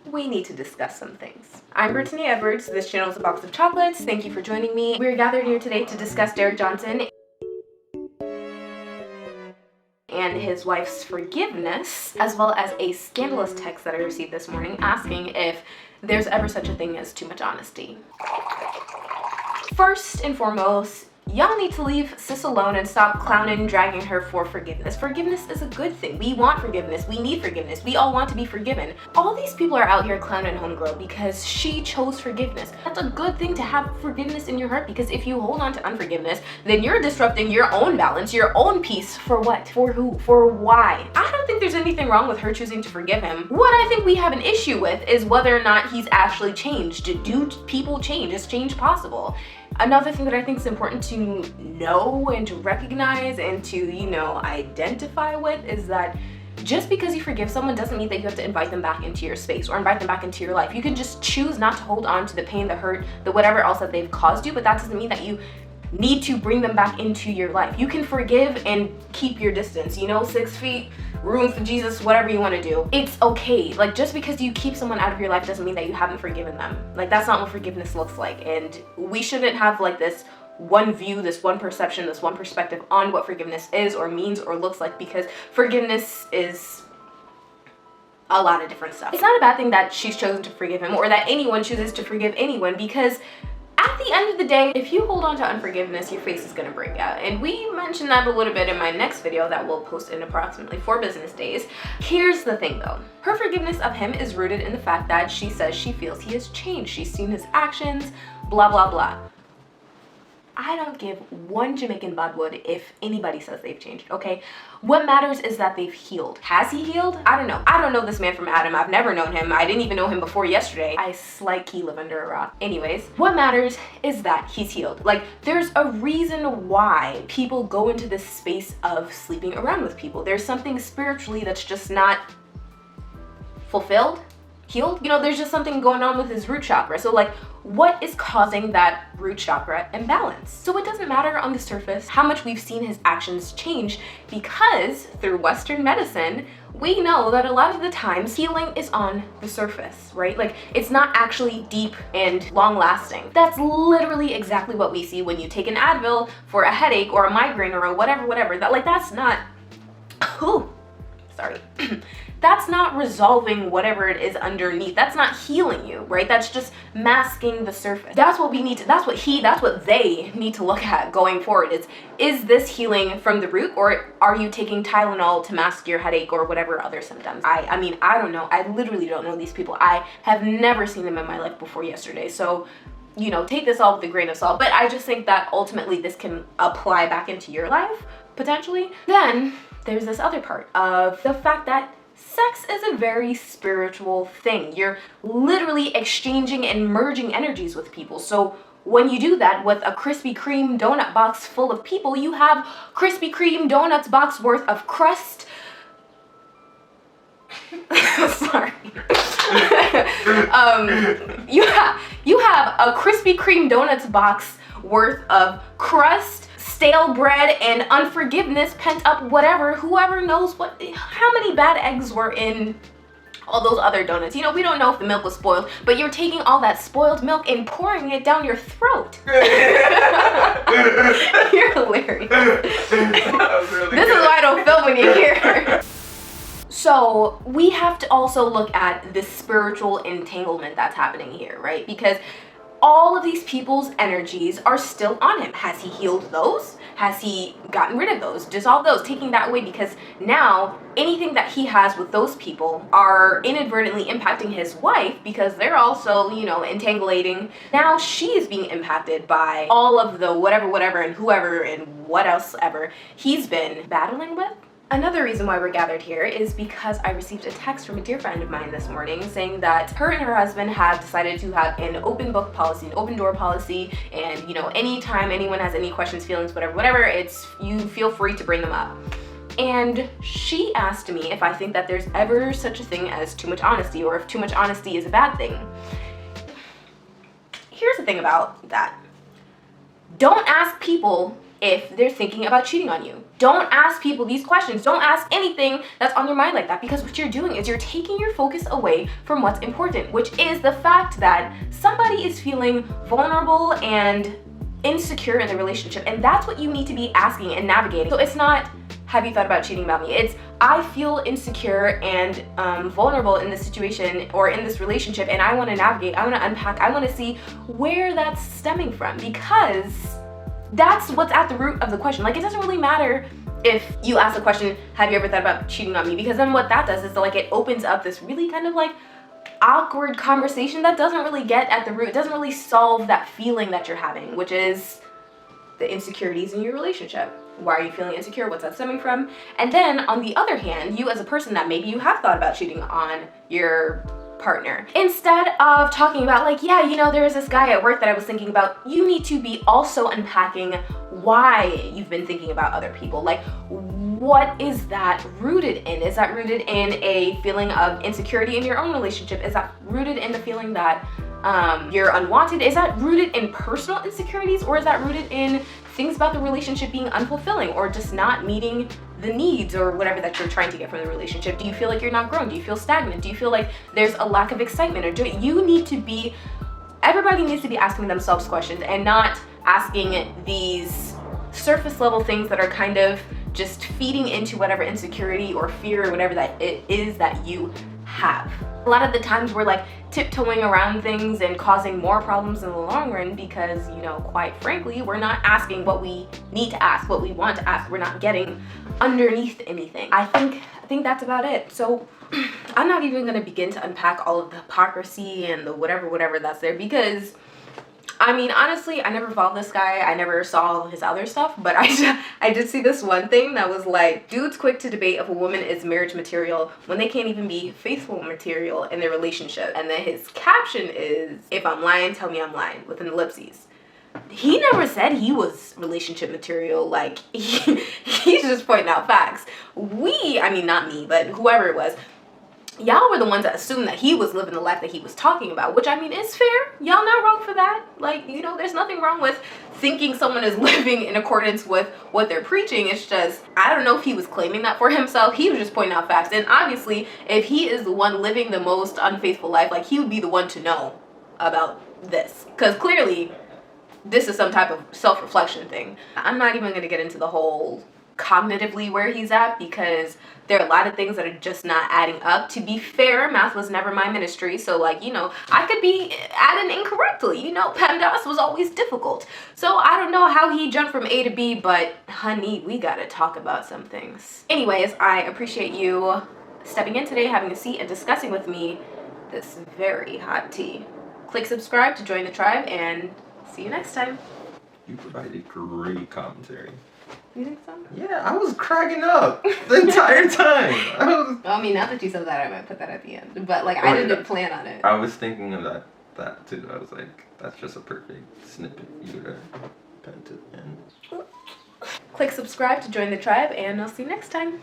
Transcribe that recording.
we need to discuss some things. I'm Brittany Edwards. This channel is a box of chocolates. Thank you for joining me. We're gathered here today to discuss Derrick Jaxn and his wife's forgiveness, as well as a scandalous text that I received this morning asking if there's ever such a thing as too much honesty. First and foremost, y'all need to leave sis alone and stop clowning, dragging her for forgiveness. Forgiveness is a good thing. We want forgiveness. We need forgiveness. We all want to be forgiven. All these people are out here clowning homegirl because she chose forgiveness. That's a good thing to have forgiveness in your heart, because if you hold on to unforgiveness, then you're disrupting your own balance, your own peace. For what? For who? For why? I don't think there's anything wrong with her choosing to forgive him. What I think we have an issue with is whether or not he's actually changed. Do people change? Is change possible? Another thing that I think is important to know and to recognize and to, identify with is that just because you forgive someone doesn't mean that you have to invite them back into your space or invite them back into your life. You can just choose not to hold on to the pain, the hurt, the whatever else that they've caused you, but that doesn't mean that you need to bring them back into your life. You can forgive and keep your distance, 6 feet, room for Jesus, whatever you want to do. It's okay. Like, just because you keep someone out of your life doesn't mean that you haven't forgiven them. Like, that's not what forgiveness looks like. And we shouldn't have like this one view, this one perception, this one perspective on what forgiveness is or means or looks like, because forgiveness is a lot of different stuff. It's not a bad thing that she's chosen to forgive him or that anyone chooses to forgive anyone, because at the end of the day, if you hold on to unforgiveness, your face is gonna break out. And we mentioned that a little bit in my next video that we'll post in approximately 4 business days. Here's the thing though. Her forgiveness of him is rooted in the fact that she says she feels he has changed. She's seen his actions, blah, blah, blah. I don't give one Jamaican budwood if anybody says they've changed, okay? What matters is that they've healed. Has he healed? I don't know. I don't know this man from Adam. I've never known him. I didn't even know him before yesterday. I slightly live under a rock. Anyways, what matters is that he's healed. Like, there's a reason why people go into this space of sleeping around with people. There's something spiritually that's just not fulfilled, healed. There's just something going on with his root chakra. So like, what is causing that root chakra imbalance? So it doesn't matter on the surface how much we've seen his actions change, because through Western medicine, we know that a lot of the times healing is on the surface, right? Like, it's not actually deep and long lasting. That's literally exactly what we see when you take an Advil for a headache or a migraine or a whatever. That's not, that's not resolving whatever it is underneath. That's not healing you, right? That's just masking the surface. That's what we need to, that's what they need to look at going forward. Is this healing from the root, or are you taking Tylenol to mask your headache or whatever other symptoms? I mean, I don't know. I literally don't know these people. I have never seen them in my life before yesterday. So, take this all with a grain of salt. But I just think that ultimately this can apply back into your life, potentially. Then there's this other part of the fact that sex is a very spiritual thing. You're literally exchanging and merging energies with people. So when you do that with a Krispy Kreme donut box full of people, you have Krispy Kreme donuts box worth of crust. Sorry. you have a Krispy Kreme donuts box worth of crust, stale bread, and unforgiveness, pent up whatever, whoever knows how many bad eggs were in all those other donuts. We don't know if the milk was spoiled, but you're taking all that spoiled milk and pouring it down your throat. You're hilarious. This is why I don't film when you're here. So we have to also look at the spiritual entanglement that's happening here, right? Because all of these people's energies are still on him. Has he healed those? Has he gotten rid of those, dissolved those, taking that away? Because now anything that he has with those people are inadvertently impacting his wife, because they're also, entangling. Now she is being impacted by all of the whatever and whoever and what else ever he's been battling with. Another reason why we're gathered here is because I received a text from a dear friend of mine this morning saying that her and her husband have decided to have an open book policy, an open door policy, and anytime anyone has any questions, feelings, whatever, you feel free to bring them up. And she asked me if I think that there's ever such a thing as too much honesty, or if too much honesty is a bad thing. Here's the thing about that. Don't ask people if they're thinking about cheating on you. Don't ask people these questions. Don't ask anything that's on your mind like that, because what you're doing is you're taking your focus away from what's important, which is the fact that somebody is feeling vulnerable and insecure in the relationship, and that's what you need to be asking and navigating. So it's not, have you thought about cheating about me? It's, I feel insecure and vulnerable in this situation or in this relationship, and I want to navigate, I want to unpack, I want to see where that's stemming from, because that's what's at the root of the question. Like, it doesn't really matter if you ask the question, have you ever thought about cheating on me? Because then what that does is like it opens up this really kind of like awkward conversation that doesn't really get at the root. It doesn't really solve that feeling that you're having, which is the insecurities in your relationship. Why are you feeling insecure? What's that stemming from? And then on the other hand, you as a person that maybe you have thought about cheating on your partner, instead of talking about like, yeah, you know, there's this guy at work that I was thinking about, you need to be also unpacking why you've been thinking about other people. Like, what is that rooted in? Is that rooted in a feeling of insecurity in your own relationship? Is that rooted in the feeling that you're unwanted? Is that rooted in personal insecurities, or is that rooted in things about the relationship being unfulfilling or just not meeting the needs or whatever that you're trying to get from the relationship? Do you feel like you're not growing? Do you feel stagnant? Do you feel like there's a lack of excitement? Or you need to be, everybody needs to be asking themselves questions and not asking these surface level things that are kind of just feeding into whatever insecurity or fear or whatever that it is that you have. A lot of the times we're like tiptoeing around things and causing more problems in the long run because, you know, quite frankly, we're not asking what we need to ask, what we want to ask. We're not getting underneath anything. I think that's about it. So I'm not even gonna begin to unpack all of the hypocrisy and the whatever that's there, because I mean, honestly, I never followed this guy. I never saw his other stuff, but I did see this one thing that was like, dudes quick to debate if a woman is marriage material when they can't even be faithful material in their relationship. And then his caption is, if I'm lying, tell me I'm lying, with an ellipses. He never said he was relationship material. Like, he's just pointing out facts. I mean, not me, but whoever it was, y'all were the ones that assumed that he was living the life that he was talking about, which I mean is fair. Y'all not wrong for that. Like, you know, there's nothing wrong with thinking someone is living in accordance with what they're preaching. It's just, I don't know if he was claiming that for himself. He was just pointing out facts. And obviously, if he is the one living the most unfaithful life, like, he would be the one to know about this. Because clearly, this is some type of self-reflection thing. I'm not even going to get into the whole cognitively where he's at, because there are a lot of things that are just not adding up. To be fair, math was never my ministry, so like, you know, I could be adding incorrectly. You know, PEMDAS was always difficult. So I don't know how he jumped from A to B, but honey, we gotta talk about some things. Anyways, I appreciate you stepping in today, having a seat, and discussing with me this very hot tea. Click subscribe to join the tribe, and see you next time. You provided great commentary. You think so? Yeah, I was cracking up the entire time. I mean, now that you said that, I might put that at the end. But like, I didn't plan on it. I was thinking of that too. I was like, that's just a perfect snippet you would have penned to the end. Click subscribe to join the tribe, and I'll see you next time.